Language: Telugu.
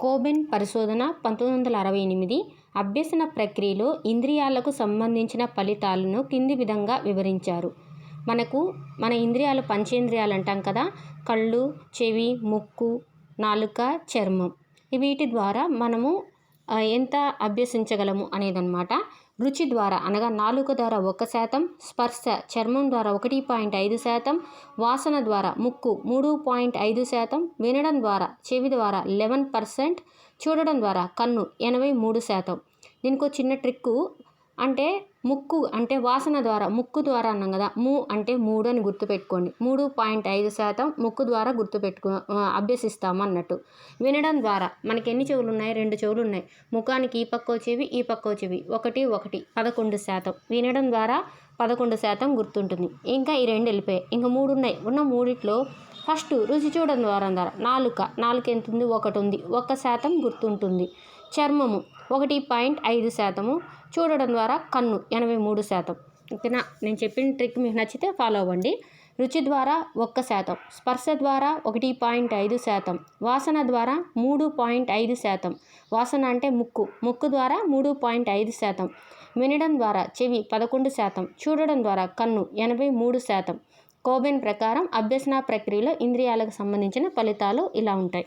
కోబెన్ పరిశోధన 1968 అభ్యసన ప్రక్రియలో ఇంద్రియాలకు సంబంధించిన ఫలితాలను కింది విధంగా వివరించారు. మన ఇంద్రియాలు పంచేంద్రియాలు అంటాం కదా, కళ్ళు, చెవి, ముక్కు, నాలుక, చర్మం. వీటి ద్వారా మనము ఎంత అభ్యసించగలము అనేదన్నమాట. రుచి ద్వారా అనగా నాలుక ద్వారా 1%, స్పర్శ చర్మం ద్వారా 1.5%, వాసన ద్వారా ముక్కు 3.5%, వినడం ద్వారా చెవి ద్వారా 11%, చూడడం ద్వారా కన్ను 83%. దీనికి చిన్న ట్రిక్కు, అంటే ముక్కు అంటే వాసన ద్వారా, ముక్కు ద్వారా అన్నాం కదా, అంటే 3 అని గుర్తుపెట్టుకోండి. 3.5% ముక్కు ద్వారా అభ్యసిస్తాము అన్నట్టు. వినడం ద్వారా మనకి ఎన్ని చెవులు ఉన్నాయి? 2 చెవులు ఉన్నాయి. ముఖానికి ఈ పక్కో చెవి, ఈ పక్కో చెవి, 1 11%. వినడం ద్వారా 11% గుర్తుంటుంది. ఇంకా ఈ 2 వెళ్ళిపోయాయి. ఇంకా 3 ఉన్నాయి. ఉన్న 3లో ఫస్ట్ రుచి చూడడం ద్వారా నాలుక ఎంత ఉంది? 1 ఉంది, 1% గుర్తుంటుంది. చర్మము 1.5%, చూడడం ద్వారా కన్ను 83%. ఓకేనా? నేను చెప్పిన ట్రిక్ మీకు నచ్చితే ఫాలో అవ్వండి. రుచి ద్వారా 1%, స్పర్శ ద్వారా 1.5%, వాసన ద్వారా 3.5%, వాసన అంటే ముక్కు ద్వారా 3.5%, వినడం ద్వారా చెవి 11%, చూడడం ద్వారా కన్ను 83%. కోబెన్ ప్రకారం అభ్యసన ప్రక్రియలో ఇంద్రియాలకు సంబంధించిన ఫలితాలు ఇలా ఉంటాయి.